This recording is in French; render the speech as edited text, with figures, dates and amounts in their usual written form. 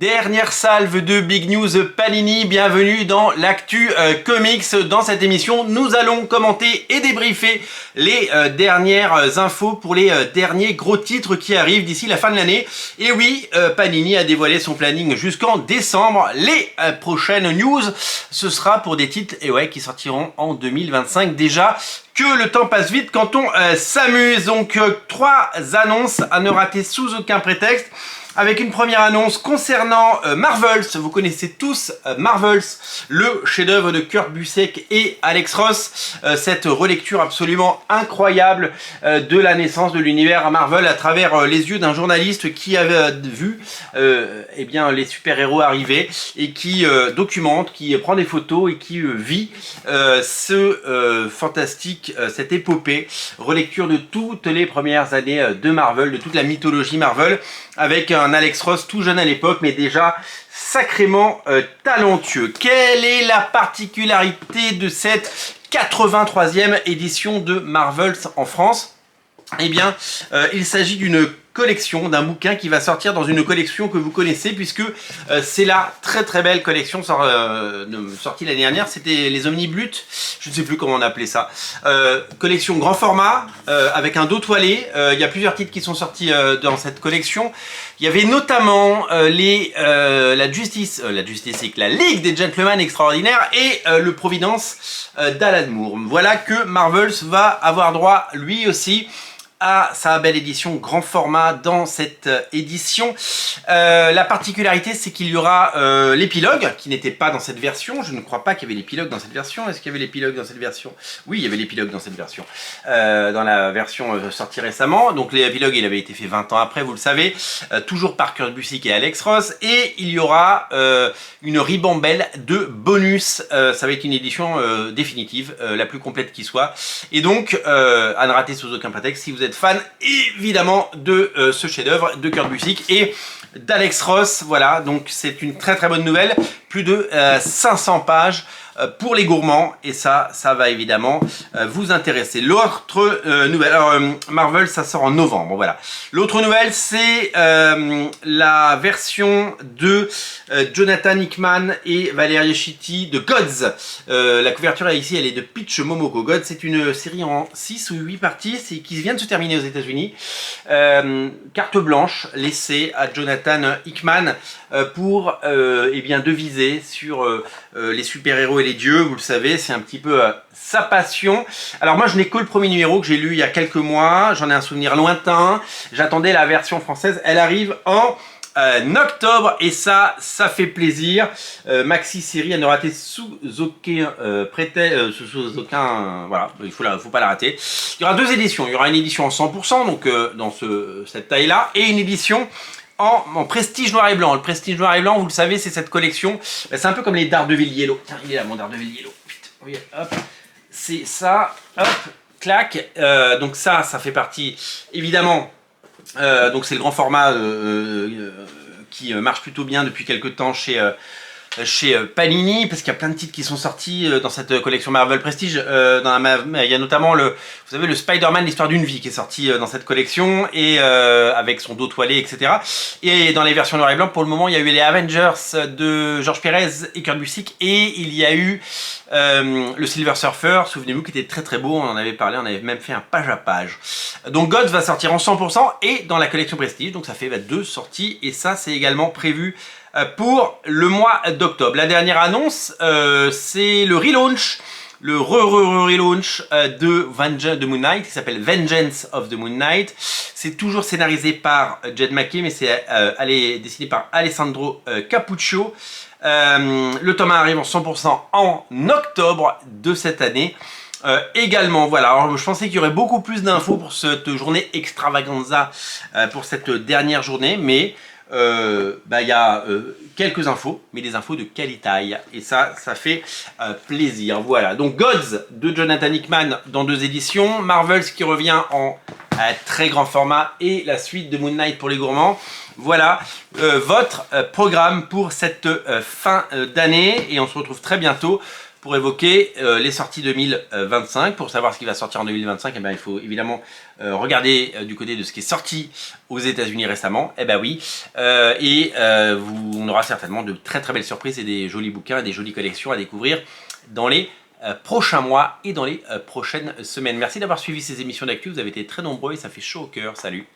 Dernière salve de Big News Panini, bienvenue dans l'actu comics. Dans cette émission, nous allons commenter et débriefer les dernières infos pour les derniers gros titres qui arrivent d'ici la fin de l'année. Et oui, Panini a dévoilé son planning jusqu'en décembre. Les prochaines news, ce sera pour des titres qui sortiront en 2025 déjà. Que le temps passe vite quand on s'amuse. Donc 3 annonces à ne rater sous aucun prétexte. Avec une première annonce concernant Marvels. Vous connaissez tous Marvels, le chef-d'œuvre de Kurt Busiek et Alex Ross. Cette relecture absolument incroyable de la naissance de l'univers Marvel à travers les yeux d'un journaliste qui avait vu les super-héros arriver et qui documente, qui prend des photos et qui vit cette épopée, relecture de toutes les premières années de Marvel, de toute la mythologie Marvel, avec un Alex Ross tout jeune à l'époque, mais déjà sacrément talentueux. Quelle est la particularité de cette 83e édition de Marvels en France? Eh bien, il s'agit d'une collection, d'un bouquin qui va sortir dans une collection que vous connaissez, puisque c'est la très belle collection sortie l'année dernière. C'était les Omniblutes, je ne sais plus comment on appelait ça. Collection grand format, avec un dos toilé. Il y a plusieurs titres qui sont sortis dans cette collection. Il y avait notamment la Ligue des Gentlemen Extraordinaires et le Providence d'Alan Moore. Voilà que Marvels va avoir droit lui aussi à sa belle édition grand format dans cette édition. La particularité, c'est qu'il y aura l'épilogue qui n'était pas dans cette version. Je ne crois pas qu'il y avait l'épilogue dans cette version. Est-ce qu'il y avait l'épilogue dans cette version? Oui, il y avait l'épilogue dans cette version. Dans la version sortie récemment. Donc l'épilogue, il avait été fait 20 ans après, vous le savez. Toujours par Kurt Busiek et Alex Ross. Et il y aura une ribambelle de bonus. Ça va être une édition définitive, la plus complète qui soit. Et donc, à ne rater sous aucun prétexte, si vous êtes fan évidemment de ce chef-d'œuvre de Kurt Busiek et d'Alex Ross. Voilà, donc c'est une très bonne nouvelle. Plus de 500 pages pour les gourmands, et ça va évidemment vous intéresser. L'autre nouvelle, alors Marvel, ça sort en novembre, voilà. L'autre nouvelle, c'est la version de Jonathan Hickman et Valeria Chitti de Gods. La couverture ici, elle est de Peach Momoko. Gods, c'est une série en 6 ou 8 parties qui vient de se terminer aux États-Unis. Carte blanche laissée à Jonathan Hickman pour deviser sur les super-héros et les dieux. Vous le savez, c'est un petit peu sa passion. Alors moi, je n'ai que le premier numéro que j'ai lu il y a quelques mois. J'en ai un souvenir lointain. J'attendais la version française. Elle arrive en octobre et ça fait plaisir. Maxi série à ne rater sous aucun voilà, il faut pas la rater. Il y aura 2 éditions. Il y aura une édition en 100%, donc dans cette taille-là, et une édition en prestige noir et blanc. Le prestige noir et blanc, vous le savez, c'est cette collection. C'est un peu comme les Daredevil Yellow. Tiens, il est là, mon Daredevil Yellow. Putain, oui, hop. C'est ça, hop, clac. Donc ça fait partie, évidemment. Donc c'est le grand format qui marche plutôt bien depuis quelques temps chez Panini, parce qu'il y a plein de titres qui sont sortis dans cette collection Marvel Prestige. Il y a notamment vous savez, le Spider-Man, l'histoire d'une vie, qui est sorti dans cette collection, et avec son dos toilé, etc. Et dans les versions noir et blanc, pour le moment, il y a eu les Avengers de George Pérez et Kurt Busiek, et il y a eu le Silver Surfer, souvenez-vous, qui était très beau. On en avait parlé, on avait même fait un page à page. Donc Gods va sortir en 100% et dans la collection Prestige, donc ça fait 2 sorties, et ça c'est également prévu pour le mois d'octobre. La dernière annonce, c'est le relaunch, le relaunch de Moon Knight, qui s'appelle Vengeance of the Moon Knight. C'est toujours scénarisé par Jed MacKay, mais c'est dessiné par Alessandro Cappuccio. Le tome 1 arrive en 100% en octobre de cette année. Également, voilà, alors je pensais qu'il y aurait beaucoup plus d'infos pour cette journée extravaganza, pour cette dernière journée, mais il y a quelques infos, mais des infos de qualité, et ça fait plaisir. Voilà, donc Gods de Jonathan Hickman dans 2 éditions, Marvels qui revient en très grand format, et la suite de Moon Knight pour les gourmands. Voilà votre programme pour cette fin d'année, et on se retrouve très bientôt pour évoquer les sorties 2025. Pour savoir ce qui va sortir en 2025, eh ben, il faut évidemment regarder du côté de ce qui est sorti aux États-Unis récemment. Eh ben oui, on aura certainement de très très belles surprises et des jolis bouquins et des jolies collections à découvrir dans les prochains mois et dans les prochaines semaines. Merci d'avoir suivi ces émissions d'actu, vous avez été très nombreux et ça fait chaud au cœur. Salut!